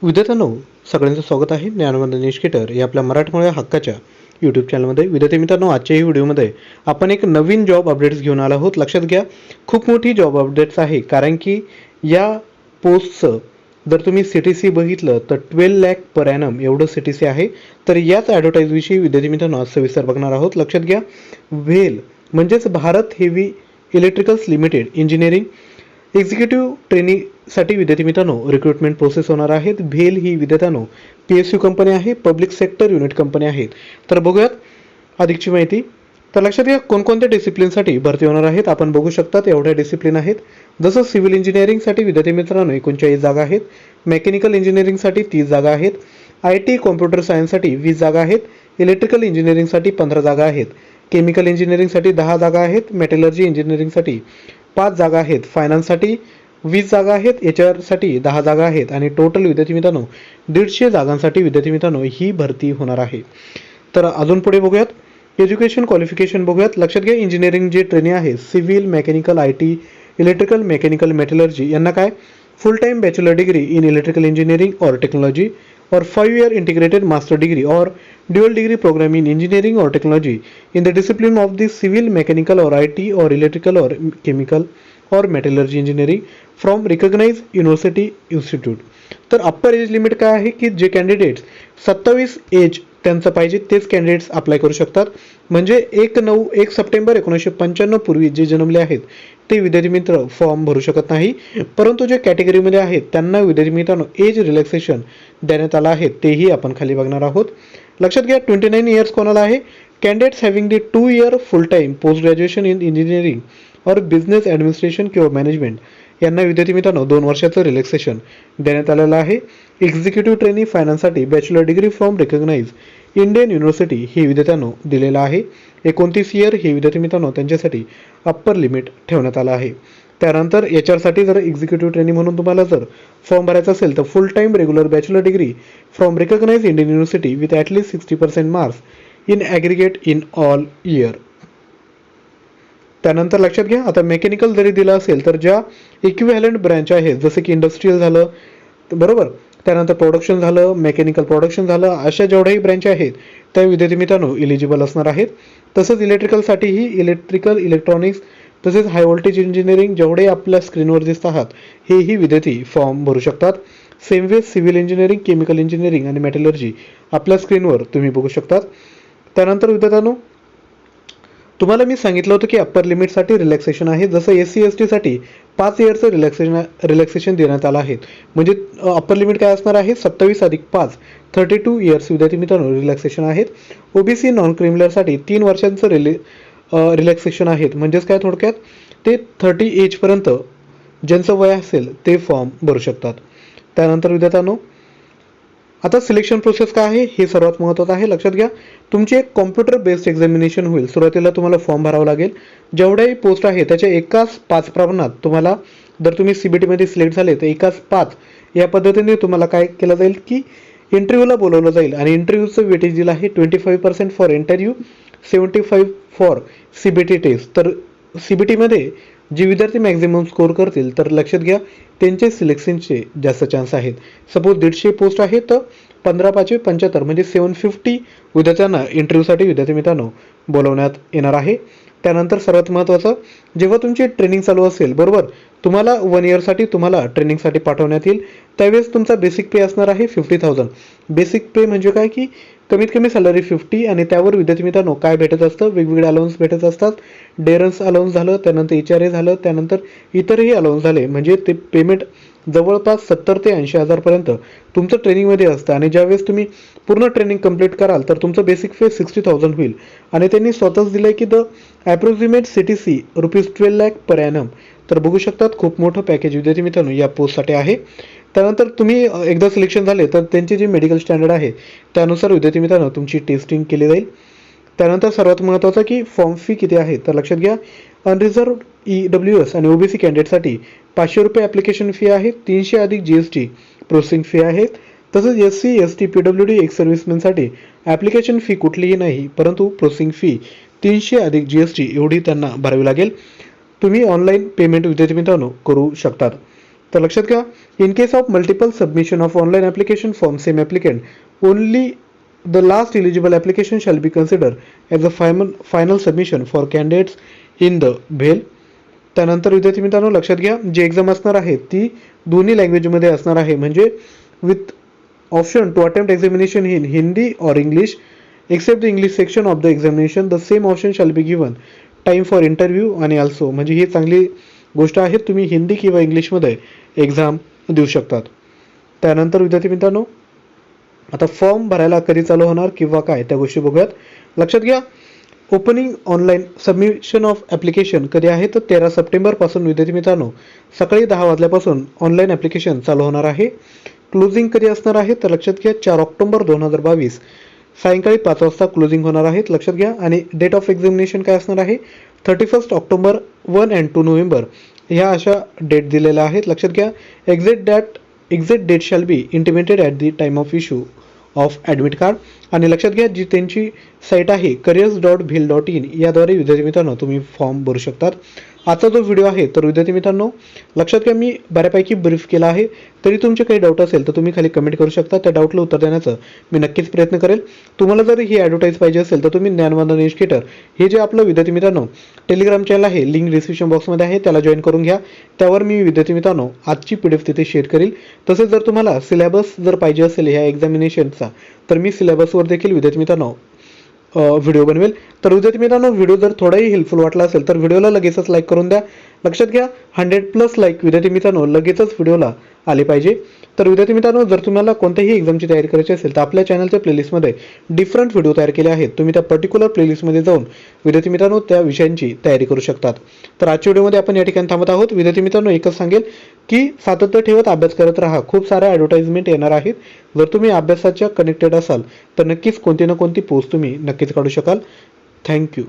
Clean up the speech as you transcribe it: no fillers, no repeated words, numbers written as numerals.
विद्यार्थ्यांनो, सगळ्यांचं स्वागत आहे ज्ञानवंदन निष्केटर या आपल्या मराठमोळ्या हक्काच्या यूट्यूब चॅनलमध्ये. विद्यार्थी मित्रांनो, आजच्याही व्हिडिओमध्ये आपण एक नवीन जॉब अपडेट्स घेऊन आलो आहोत. लक्षात घ्या, खूप मोठी जॉब अपडेट्स आहे, कारण की या पोस्टचं जर तुम्ही CTC बघितलं तर 12 लाख पर ॲनम एवढं CTC आहे. तर याच ॲडव्हर्टाईजविषयी विद्यार्थी मित्रांनो आज सविस्तर बघणार आहोत. लक्षात घ्या, व्हेल म्हणजेच Bharat heavy electricals limited engineering executive ट्रेनिंगसाठी विद्यार्थी मित्रांनो रिक्रुटमेंट प्रोसेस होणार आहेत. व्हेल ही विद्यार्थ्यांनो PSU कंपनी आहे, पब्लिक सेक्टर युनिट कंपनी आहेत. तर बघूयात अधिकची माहिती. तर लक्षात घ्या, कोणकोणत्या डिसिप्लिनसाठी भरती होणार आहेत आपण बघू शकतात. एवढ्या डिसिप्लिन आहेत, जसं सिव्हिल इंजिनिअरिंगसाठी विद्यार्थी मित्रांनो 39 जागा आहेत, मेकॅनिकल इंजिनिअरिंगसाठी 30 जागा आहेत, IT कॉम्प्युटर सायन्ससाठी 20 जागा आहेत, इलेक्ट्रिकल इंजिनिअरिंगसाठी 15 जागा आहेत, केमिकल इंजिनिअरिंगसाठी 10 जागा आहेत, मेटलर्जी इंजिनिअरिंगसाठी 5 जागा आहेत, फायनान्ससाठी 20 जागा आहेत, HR साठी 10 जागा आहेत आणि टोटल विद्यार्थी मित्रांनो 150 जागांसाठी विद्यार्थी मित्रांनो ही भरती होणार आहे. तर अजून पुढे बघूयात, एज्युकेशन क्वालिफिकेशन बघूयात. लक्षात घ्या, इंजिनिअरिंग जे ट्रेनिंग आहे civil, mechanical, IT, electrical, mechanical, metallurgy यांना काय फुल time bachelor degree in electrical engineering और technology or 5-year integrated master degree or dual degree program in engineering or technology in the discipline of the civil, mechanical or IT or electrical or chemical or metallurgy engineering from recognized university institute. तर upper age limit काय आहे की जे candidates 27 age त्यांचं पाहिजे तेच candidates apply करू शकतात. म्हणजे 1 सप्टेंबर 1995 पूर्वी जे जन्मले आहेत ते विद्यार्थी मित्र फॉर्म भरू शकत नाही. परंतु जे कॅटेगरीमध्ये आहेत त्यांना विद्यार्थी मित्रांनो एज रिलॅक्सेशन देण्यात आलं आहे, तेही आपण खाली बघणार आहोत. लक्षात घ्या, 29 इयर्स कोणाला आहे? Candidates having the 2 year full time post graduation in engineering और बिझनेस ॲडमिनिस्ट्रेशन किंवा मॅनेजमेंट यांना विद्यार्थी मित्रांनो 2 वर्षाचं रिलॅक्सेशन देण्यात आलेलं आहे. एक्झिक्युटिव्ह ट्रेनिंग फायनान्ससाठी bachelor degree from recognise Indian university हे विद्यार्थ्यांनो दिलेलं आहे. 29 इयर हे विद्यार्थी मित्रांनो त्यांच्यासाठी अप्पर लिमिट ठेवण्यात आलं आहे. त्यानंतर HR साठी जर एक्झिक्युटिव्ह ट्रेनिंग म्हणून तुम्हाला जर फॉर्म भरायचा असेल तर full time regular bachelor degree from recognise Indian university with at least 60% marks in aggregate in all year. त्यानंतर लक्षात घ्या, आता मेकॅनिकल जरी दिलं असेल तर ज्या इक्विव्हॅलंट ब्रँच आहेत जसं की इंडस्ट्रीयल झालं बरोबर, त्यानंतर प्रोडक्शन झालं, मेकॅनिकल प्रोडक्शन झालं, अशा जेवढ्याही ब्रँच आहेत त्या विद्यार्थी मित्रांनो इलिजिबल असणार आहेत. तसंच इलेक्ट्रिकलसाठीही इलेक्ट्रिकल, इलेक्ट्रॉनिक्स तसेच हाय व्होल्टेज इंजिनिअरिंग जेवढे आपल्या स्क्रीनवर दिसत आहात हेही विद्यार्थी फॉर्म भरू शकतात. Same way civil engineering, chemical engineering आणि मेटलर्जी आपल्या स्क्रीनवर तुम्ही बघू शकतात. त्यानंतर विद्यार्थ्यांनो तुम्हाला मी सांगितलं होतं की अप्पर लिमिटसाठी रिलॅक्सेशन आहे, जसं SC ST साठी 5 इयरचं रिलॅक्सेशन देण्यात आलं आहे. म्हणजे अप्पर लिमिट काय असणार आहे? 27 अधिक 5 32 इयर्स विद्यार्थी मित्रांनो रिलॅक्सेशन आहेत. OBC नॉन क्रिमिनलसाठी 3 वर्षांचं रिलॅक्सेशन आहेत. म्हणजेच काय थोडक्यात ते 30 एजपर्यंत ज्यांचं वय असेल ते फॉर्म भरू शकतात. त्यानंतर विद्यार्थ्यांनो आता सिलेक्शन प्रोसेस काय आहे हे सर्वात महत्त्वाचं आहे. लक्षात घ्या, तुमची एक कॉम्प्युटर बेस्ड एक्झामिनेशन होईल. सुरुवातीला तुम्हाला फॉर्म भरावा लागेल. जेवढ्याही पोस्ट आहे त्याच्या एकाच 5 प्रमाणात तुम्हाला जर तुम्ही CBTमध्ये सिलेक्ट झाले तर एकाच 5 या पद्धतीने तुम्हाला काय केलं जाईल की इंटरव्ह्यूला बोलवलं जाईल आणि इंटरव्ह्यूचं वेटेज दिलं आहे 25% for interview, 75 for CBT test. तर CBTमध्ये जे विद्यार्थी मॅक्झिमम स्कोर करतील तर लक्षात घ्या त्यांचे सिलेक्शनचे जास्त चान्स आहेत. सपोज 150 पोस्ट आहेत तर 15×5=75 म्हणजे 750 विद्यार्थ्यांना इंटरव्ह्यूसाठी विद्यार्थी मित्रांनो बोलवण्यात येणार आहे. त्यानंतर सर्वात महत्त्वाचं, जेव्हा तुमची ट्रेनिंग चालू असेल बरोबर, तुम्हाला 1 इयरसाठी तुम्हाला ट्रेनिंगसाठी पाठवण्यात येईल. त्यावेळेस तुमचा बेसिक पे असणार आहे 50,000. बेसिक पे म्हणजे काय की कमीत कमी सॅलरी 50 आणि त्यावर विद्यार्थी मित्रांनो काय भेटत असतं, वेगवेगळे अलाउन्स भेटत असतात. डेरन्स अलाउन्स झालं, त्यानंतर HRA झालं, त्यानंतर इतरही अलाउन्स झाले. म्हणजे ते पेमेंट जवळपास 70 ते 80 हजारपर्यंत तुमचं ट्रेनिंगमध्ये असतं. आणि ज्यावेळेस तुम्ही पूर्ण ट्रेनिंग कंप्लीट कराल तर तुमचं बेसिक पे 60,000 होईल. आणि त्यांनी स्वतःच दिलं आहे की the approximate CTC ₹12 lakh per annum. तर बघू शकतात खूप मोठं पॅकेज विद्यार्थी मित्रांनो या पोस्टसाठी आहे. त्यानंतर तुम्ही एकदा सिलेक्शन झाले तर त्यांचे जे मेडिकल स्टँडर्ड आहे त्यानुसार विद्यार्थी मित्रांनो तुमची टेस्टिंग केली जाईल. त्यानंतर सर्वात महत्त्वाचं की फॉर्म फी किती आहे तर लक्षात घ्या, अनरिझर्व्ड EWS आणि OBC कॅन्डिडेटसाठी ₹500 ॲप्लिकेशन फी आहे, 300 अधिक GST प्रोसेसिंग फी आहे. तसंच SC ST PWD एक्स सर्व्हिसमॅनसाठी ॲप्लिकेशन फी कुठलीही नाही, परंतु प्रोसेसिंग फी 300 अधिक GST एवढी त्यांना भरावी लागेल. तुम्ही ऑनलाईन पेमेंट विद्यार्थी मित्रांनो करू शकतात. तर लक्षात घ्या, in case of multiple submission of online application form same applicant only the last eligible application shall be consider as a final submission for candidates in the भेल. त्यानंतर विद्यार्थी मित्रांनो लक्षात घ्या, जी एक्झाम असणार आहे ती दोन्ही लँग्वेजमध्ये असणार आहे, म्हणजे with option to attempt examination in Hindi और English except the English section of the examination the same option shall be given time for interview आणि ऑल्सो, म्हणजे ही चांगली गोष्ट आहे, तुम्ही हिंदी किंवा इंग्लिशमध्ये एक्झाम देऊ शकतात. त्यानंतर विद्यार्थी मित्रांनो आता फॉर्म भरायला कधी चालू होणार किंवा काय त्या गोष्टी बघूयात. लक्षात घ्या, opening online submission of application कधी आहे तर 13 सप्टेंबरपासून विद्यार्थी मित्रांनो सकाळी 10 वाजल्यापासून ऑनलाईन ॲप्लिकेशन चालू होणार आहे. क्लोजिंग कधी असणार आहे तर लक्षात घ्या 4 ऑक्टोबर 2022 सायंकाळी 5 वाजता क्लोजिंग होणार आहेत. लक्षात घ्या, आणि डेट ऑफ एक्झामिनेशन काय असणार आहे 31 ऑक्टोबर 1 and 2 नोव्हेंबर ह्या अशा डेट दिलेल्या आहेत. लक्षात घ्या, exact date shall be intimated at the time of issue of admit card. आणि लक्षात घ्या, जी त्यांची साईट आहे careers.bhil.in याद्वारे विद्यार्थी मित्रांनो तुम्ही फॉर्म भरू शकतात. आजचा जो व्हिडिओ आहे तर विद्यार्थी मित्रांनो लक्षात घ्या, मी बऱ्यापैकी ब्रीफ केला आहे. तरी तुमचे काही डाऊट असेल तर तुम्ही खाली कमेंट करू शकता, त्या डाऊटला उत्तर देण्याचा मी नक्कीच प्रयत्न करेल. तुम्हाला जर ही ॲडव्हर्टाईज पाहिजे असेल तर तुम्ही ज्ञानवंदन एज्युकेटर हे जे आपलं विद्यार्थी मित्रांनो टेलिग्राम चॅनल आहे, लिंक डिस्क्रिप्शन बॉक्समध्ये आहे, त्याला जॉईन करून घ्या. त्यावर मी विद्यार्थी मित्रांनो आजची PDF तिथे शेअर करेल. तसेच जर तुम्हाला सिलेबस जर पाहिजे असेल ह्या एक्झामिनेशनचा तर मी सिलेबसवर देखील विद्यार्थी मित्रांनो व्हिडिओ बनवेल. तर विद्यार्थी मित्रांनो व्हिडिओ जर थोडाही हेल्पफुल वाटला असेल तर व्हिडिओला लगेचच लाईक करून द्या. लक्षात घ्या, 100+ लाईक विद्यार्थी मित्रांनो लगेचच व्हिडिओला आले पाहिजे. तर विद्यार्थी मित्रांनो जर तुम्हाला कोणत्याही एक्झामची तयारी करायची असेल तर आपल्या चॅनलच्या प्लेलिस्टमध्ये डिफरंट व्हिडिओ तयार केले आहेत. तुम्ही त्या पर्टिक्युलर प्लेलिस्टमध्ये जाऊन विद्यार्थी मित्रांनो त्या विषयांची तयारी करू शकतात. तर आजच्या व्हिडिओमध्ये आपण या ठिकाणी थांबत आहोत. विद्यार्थी मित्रांनो एकच सांगेल की सातत्य ठेवत अभ्यास करत राहा. खूप साऱ्या ॲडव्हर्टाइजमेंट येणार आहेत. जर तुम्ही अभ्यासाच्या कनेक्टेड असाल तर नक्कीच कोणती ना कोणती पोस्ट तुम्ही नक्कीच काढू शकाल. थँक्यू.